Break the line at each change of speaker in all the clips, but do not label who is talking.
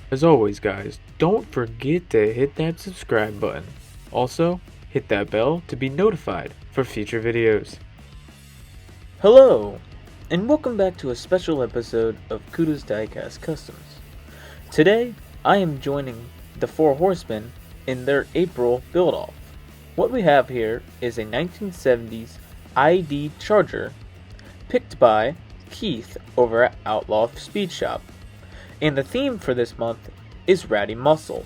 As always, guys, don't forget to hit that subscribe button. Also, hit that bell to be notified for future videos. Hello, and welcome back to a special episode of Cuda's Diecast Customs. Today, I am joining the four horsemen in their April build-off. What we have here is a 1970s ID Charger picked by Keith over at Outlaw Speed Shop. And the theme for this month is Ratty Muscle.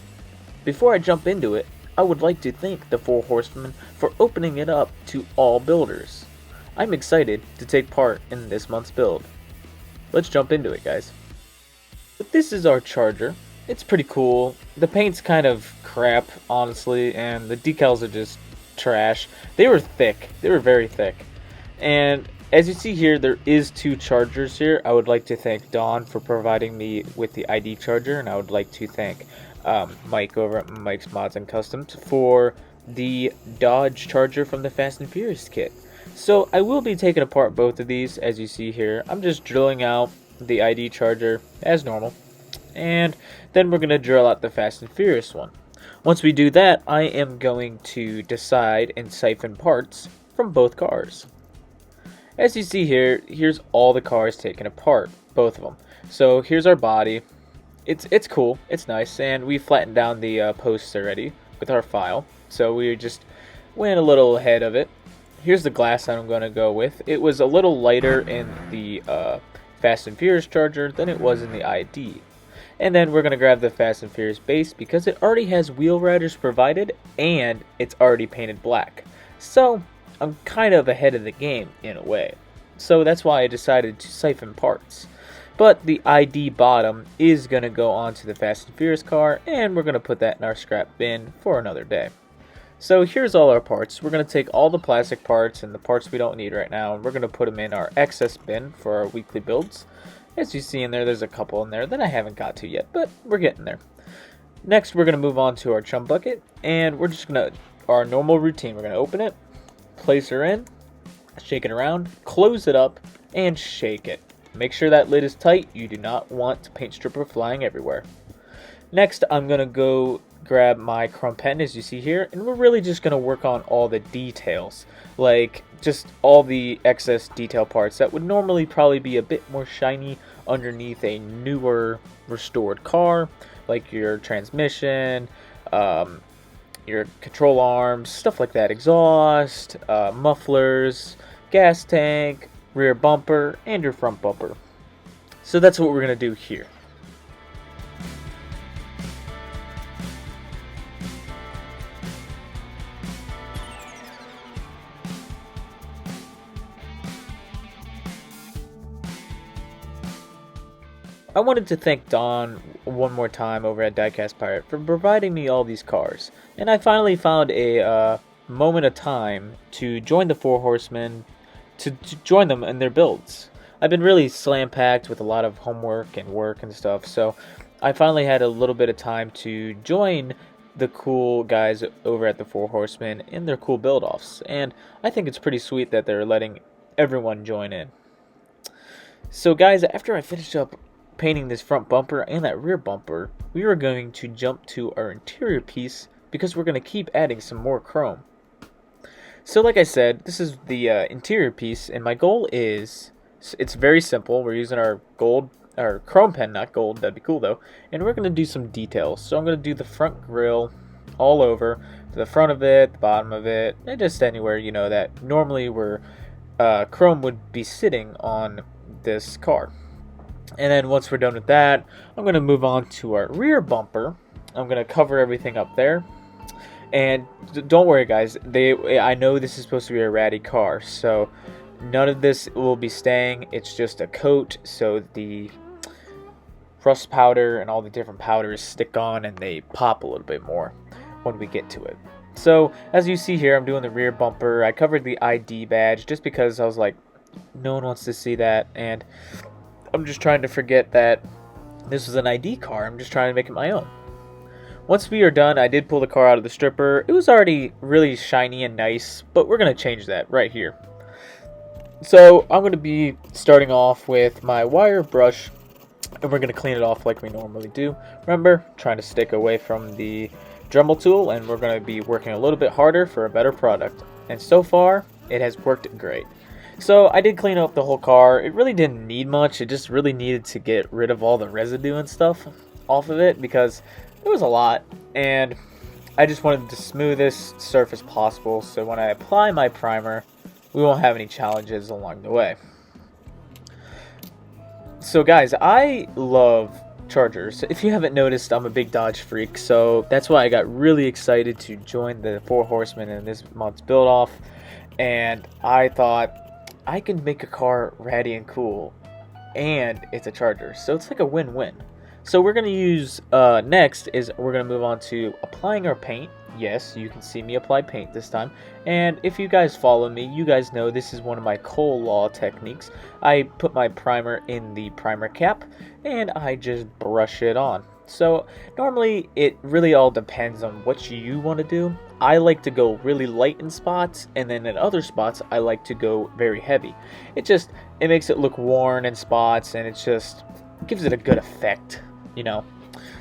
Before I jump into it, I would like to thank the four horsemen for opening it up to all builders. I'm excited to take part in this month's build. Let's jump into it, guys. But this is our Charger. It's pretty cool. The paint's kind of crap, honestly, and the decals are just trash. They were thick. They were very thick. And as you see here, there is two chargers here. I would like to thank Dawn for providing me with the ID charger, and I would like to thank Mike over at Mike's Mods and Customs for the Dodge charger from the Fast and Furious kit. So I will be taking apart both of these, as you see here. I'm just drilling out the ID charger as normal, and then we're going to drill out the Fast and Furious one. Once we do that, I am going to decide and siphon parts from both cars. As you see here, here's all the cars taken apart, both of them. So here's our body. It's cool, it's nice, and we flattened down the posts already with our file. So we just went a little ahead of it. Here's the glass that I'm going to go with. It was a little lighter in the Fast and Furious Charger than it was in the ID. And then we're going to grab the Fast and Furious base because it already has wheel riders provided and it's already painted black. So I'm kind of ahead of the game in a way. So that's why I decided to siphon parts. But the ID bottom is going to go onto the Fast and Furious car, and we're going to put that in our scrap bin for another day. So here's all our parts. We're going to take all the plastic parts and the parts we don't need right now, and we're going to put them in our excess bin for our weekly builds. As you see in there, there's a couple in there that I haven't got to yet, but we're getting there. Next, we're going to move on to our chum bucket, and we're just going to, our normal routine, we're going to open it, place her in, shake it around, close it up, and shake it. Make sure that lid is tight. You do not want paint stripper flying everywhere. Next, I'm going to go grab my chrome pen, as you see here, and we're really just going to work on all the details, like just all the excess detail parts that would normally probably be a bit more shiny underneath a newer restored car, like your transmission, your control arms, stuff like that, exhaust, mufflers, gas tank, rear bumper, and your front bumper. So that's what we're going to do here. I wanted to thank Dawn one more time over at Diecast Pirate for providing me all these cars. And I finally found a moment of time to join the four horsemen, to join them in their builds. I've been really slam-packed with a lot of homework and work and stuff, so I finally had a little bit of time to join the cool guys over at the four horsemen in their cool build-offs. And I think it's pretty sweet that they're letting everyone join in. So guys, after I finished up painting this front bumper and that rear bumper, we are going to jump to our interior piece because we're going to keep adding some more chrome. So like I said, this is the interior piece, and my goal is, it's very simple. We're using our chrome pen, not gold, that'd be cool though, and we're going to do some details. So I'm going to do the front grille all over, the front of it, the bottom of it, and just anywhere, you know, that normally where chrome would be sitting on this car. And then once we're done with that, I'm going to move on to our rear bumper. I'm going to cover everything up there. And don't worry, guys. I know this is supposed to be a ratty car, so none of this will be staying. It's just a coat, so the rust powder and all the different powders stick on and they pop a little bit more when we get to it. So as you see here, I'm doing the rear bumper. I covered the ID badge just because I was like, no one wants to see that, and I'm just trying to forget that this was an ID car. I'm just trying to make it my own. Once we are done, I did pull the car out of the stripper. It was already really shiny and nice, but we're going to change that right here. So I'm going to be starting off with my wire brush and we're going to clean it off like we normally do. Remember, trying to stick away from the Dremel tool, and we're going to be working a little bit harder for a better product. And so far, it has worked great. So I did clean up the whole car. It really didn't need much. It just really needed to get rid of all the residue and stuff off of it because it was a lot, and I just wanted the smoothest surface possible so when I apply my primer, we won't have any challenges along the way. So guys, I love Chargers. If you haven't noticed, I'm a big Dodge freak, so that's why I got really excited to join the 4 Horsemen in this month's build off, and I thought I can make a car ratty and cool, and it's a Charger, so it's like a win-win. So we're going to use, next is we're going to move on to applying our paint. Yes, you can see me apply paint this time. And if you guys follow me, you guys know this is one of my Cole Law techniques. I put my primer in the primer cap, and I just brush it on. So normally it really all depends on what you want to do. I like to go really light in spots, and then in other spots I like to go very heavy. It makes it look worn in spots, and it just gives it a good effect, you know.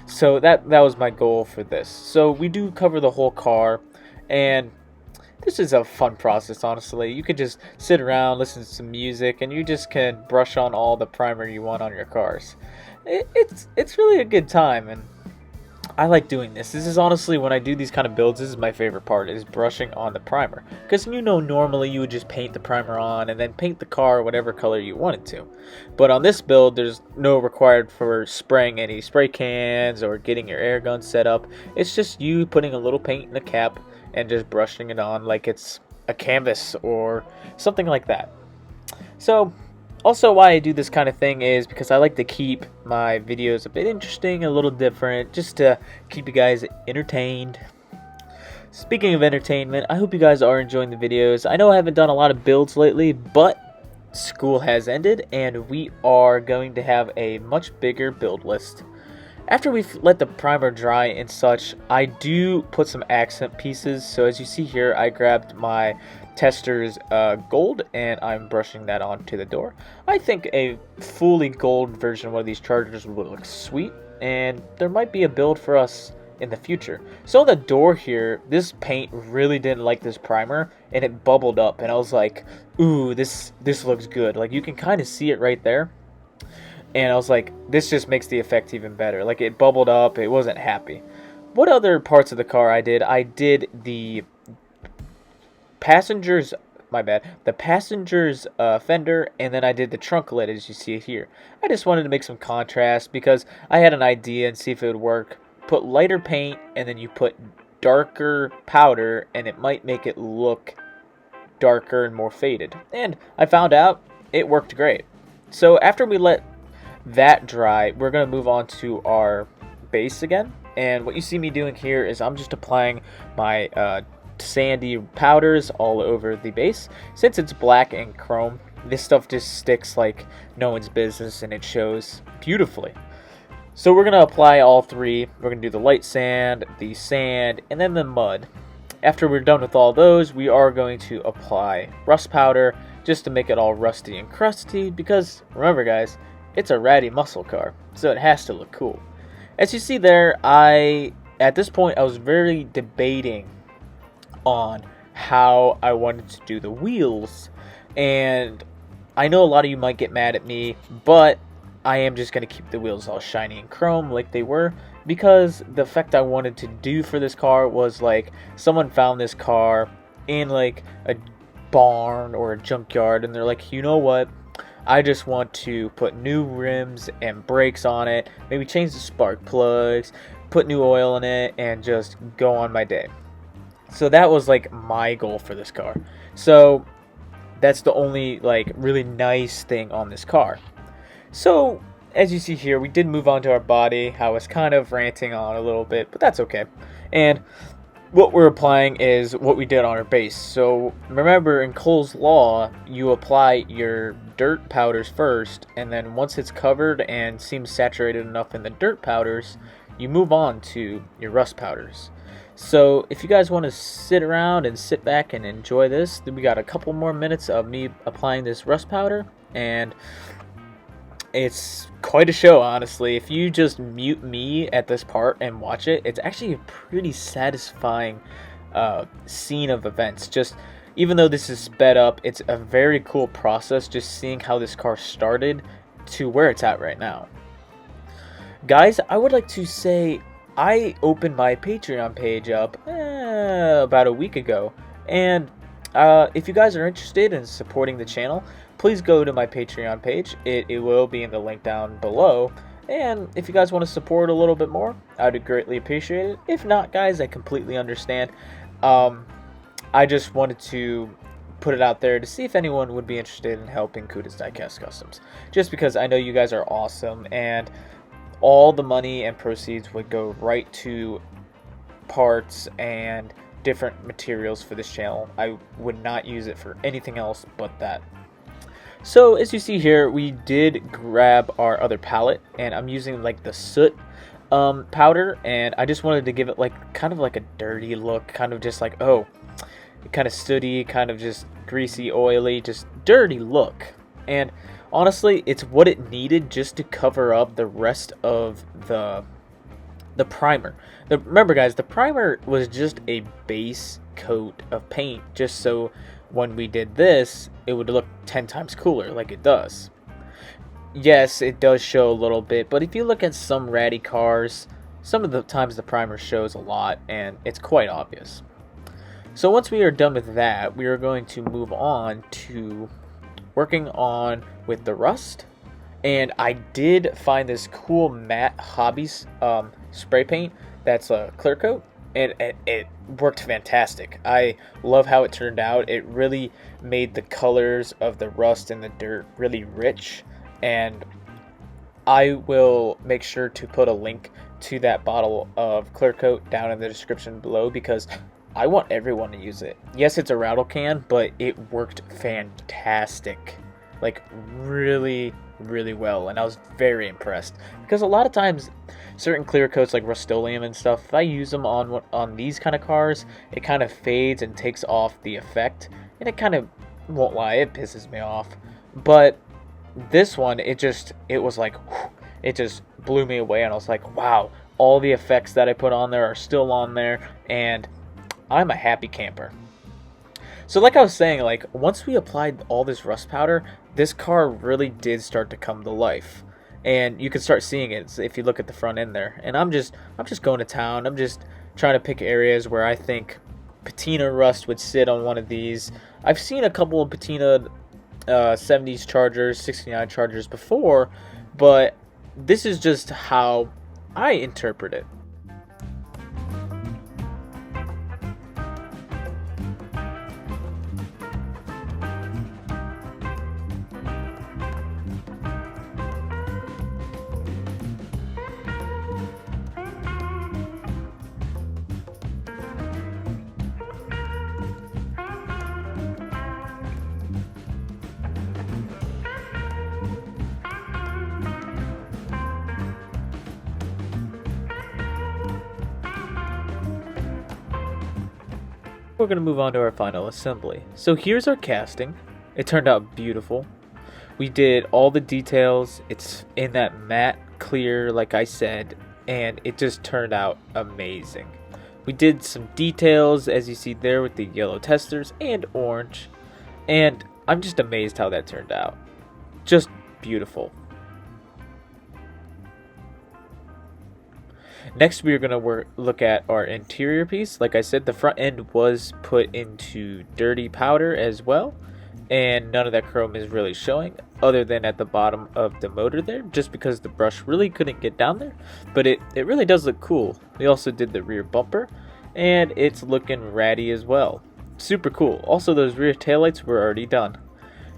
So that was my goal for this. So we do cover the whole car, and this is a fun process, honestly. You could just sit around, listen to some music, and you just can brush on all the primer you want on your cars. It's really a good time, and I like doing this. This is honestly, when I do these kind of builds, this is my favorite part, is brushing on the primer. Because you know, normally you would just paint the primer on and then paint the car whatever color you wanted to. But on this build, there's no required for spraying any spray cans or getting your air gun set up. It's just you putting a little paint in the cap and just brushing it on like it's a canvas or something like that. So also, why I do this kind of thing is because I like to keep my videos a bit interesting, a little different, just to keep you guys entertained. Speaking of entertainment, I hope you guys are enjoying the videos. I know I haven't done a lot of builds lately, but school has ended, and we are going to have a much bigger build list. After we've let the primer dry and such, I do put some accent pieces. So as you see here, I grabbed my Tester's gold, and I'm brushing that onto the door. I think a fully gold version of one of these Chargers would look sweet, and there might be a build for us in the future. So on the door here, this paint really didn't like this primer, and it bubbled up, and I was like, ooh, this looks good. Like, you can kind of see it right there. And I was like, this just makes the effect even better. Like, it bubbled up, it wasn't happy. What other parts of the car I did? I did the passenger's, the passenger's fender, and then I did the trunk lid, as you see here. I just wanted to make some contrast because I had an idea and see if it would work. Put lighter paint, and then you put darker powder, and it might make it look darker and more faded. And I found out it worked great. So after we let that dry, we're going to move on to our base again. And what you see me doing here is I'm just applying my sandy powders all over the base. Since it's black and chrome, this stuff just sticks like no one's business, and it shows beautifully. So we're going to apply all three. We're going to do the light sand, the sand, and then the mud. After we're done with all those, we are going to apply rust powder just to make it all rusty and crusty, because remember guys, it's a ratty muscle car, so it has to look cool. As you see there, at this point I was very debating on how I wanted to do the wheels, and I know a lot of you might get mad at me, but I am just going to keep the wheels all shiny and chrome like they were, because the effect I wanted to do for this car was like someone found this car in like a barn or a junkyard, and they're like, you know what, I just want to put new rims and brakes on it, maybe change the spark plugs, put new oil in it, and just go on my day. So that was like my goal for this car. So that's the only like really nice thing on this car. So as you see here, we did move on to our body. I was kind of ranting on a little bit, but that's okay. And what we're applying is what we did on our base. So remember, in Cole's Law, you apply your dirt powders first, and then once it's covered and seems saturated enough in the dirt powders, you move on to your rust powders. So if you guys want to sit around and sit back and enjoy this, then we got a couple more minutes of me applying this rust powder, and It's quite a show, honestly. If you just mute me at this part and watch it, it's actually a pretty satisfying scene of events. Just even though this is sped up, it's a very cool process just seeing how this car started to where it's at right now. Guys, I would like to say I opened my Patreon page up about a week ago, and if you guys are interested in supporting the channel, please go to my Patreon page. It will be in the link down below. And if you guys want to support a little bit more, I'd greatly appreciate it. If not, guys, I completely understand. I just wanted to put it out there to see if anyone would be interested in helping Cuda's Diecast Customs. Just because I know you guys are awesome, and all the money and proceeds would go right to parts and different materials for this channel. I would not use it for anything else but that. So as you see here, we did grab our other palette, and I'm using like the soot powder, and I just wanted to give it like kind of like a dirty look, kind of just like, oh, kind of sooty, kind of just greasy, oily, just dirty look. And honestly, it's what it needed just to cover up the rest of the primer. Remember guys, the primer was just a base coat of paint, just so when we did this, it would look 10 times cooler like it does. Yes, it does show a little bit, but if you look at some ratty cars, some of the times the primer shows a lot, and it's quite obvious. So once we are done with that, we are going to move on to working on with the rust. And I did find this cool matte hobbies spray paint that's a clear coat, and it worked fantastic. I love how it turned out. It really made the colors of the rust and the dirt really rich, and I will make sure to put a link to that bottle of clear coat down in the description below, because I want everyone to use it. Yes, it's a rattle can, but it worked fantastic. Like really well, and I was very impressed, because a lot of times certain clear coats like Rust-Oleum and stuff, if I use them on these kind of cars, it kind of fades and takes off the effect, and it kind of, won't lie, it pisses me off. But this one, it was like, whew, it just blew me away, and I was like, wow, all the effects that I put on there are still on there, and I'm a happy camper. So like I was saying, like once we applied all this rust powder, this car really did start to come to life, and you can start seeing it if you look at the front end there. And I'm just going to town. I'm just trying to pick areas where I think patina rust would sit on one of these. I've seen a couple of patina 70s Chargers, 69 Chargers before, but this is just how I interpret it. We're going to move on to our final assembly. So here's our casting. It turned out beautiful. We did all the details. It's in that matte clear, like I said, and it just turned out amazing. We did some details, as you see there, with the yellow testers and orange, and I'm just amazed how that turned out. Just beautiful. Next, we are going to look at our interior piece. Like I said, the front end was put into dirty powder as well, and none of that chrome is really showing, other than at the bottom of the motor there, just because the brush really couldn't get down there. But it really does look cool. We also did the rear bumper, and it's looking ratty as well. Super cool. Also, those rear taillights were already done.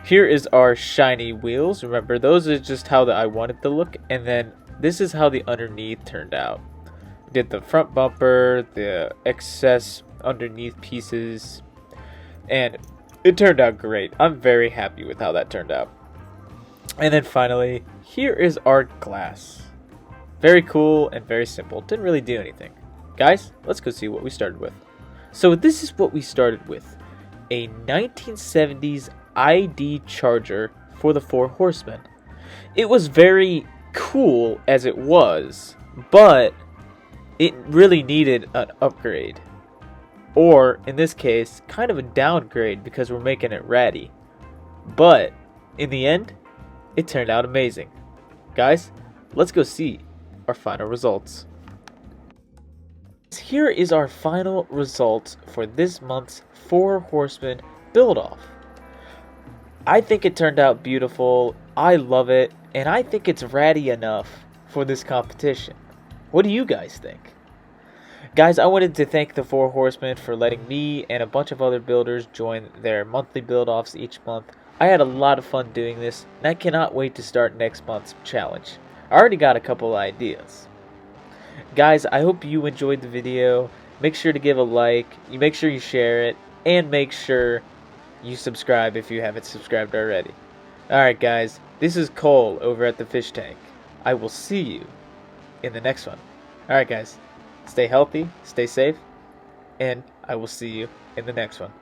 Here is our shiny wheels. Remember, those are just how I wanted to look, and then this is how the underneath turned out. Did the front bumper, the excess underneath pieces, and it turned out great. I'm very happy with how that turned out. And then finally, here is our glass. Very cool and very simple. Didn't really do anything. Guys, let's go see what we started with. So this is what we started with. A 1970s ID Charger for the 4 Horsemen. It was very cool as it was, but it really needed an upgrade. Or, in this case, kind of a downgrade because we're making it ratty. But, in the end, it turned out amazing. Guys, let's go see our final results. Here is our final results for this month's 4 Horsemen build-off. I think it turned out beautiful, I love it, and I think it's ratty enough for this competition. What do you guys think? Guys, I wanted to thank the 4 Horsemen for letting me and a bunch of other builders join their monthly build-offs each month. I had a lot of fun doing this, and I cannot wait to start next month's challenge. I already got a couple ideas. Guys, I hope you enjoyed the video. Make sure to give a like, make sure you share it, and make sure you subscribe if you haven't subscribed already. Alright guys, this is Cole over at the Fish Tank. I will see you in the next one. Alright guys, stay healthy, stay safe, and I will see you in the next one.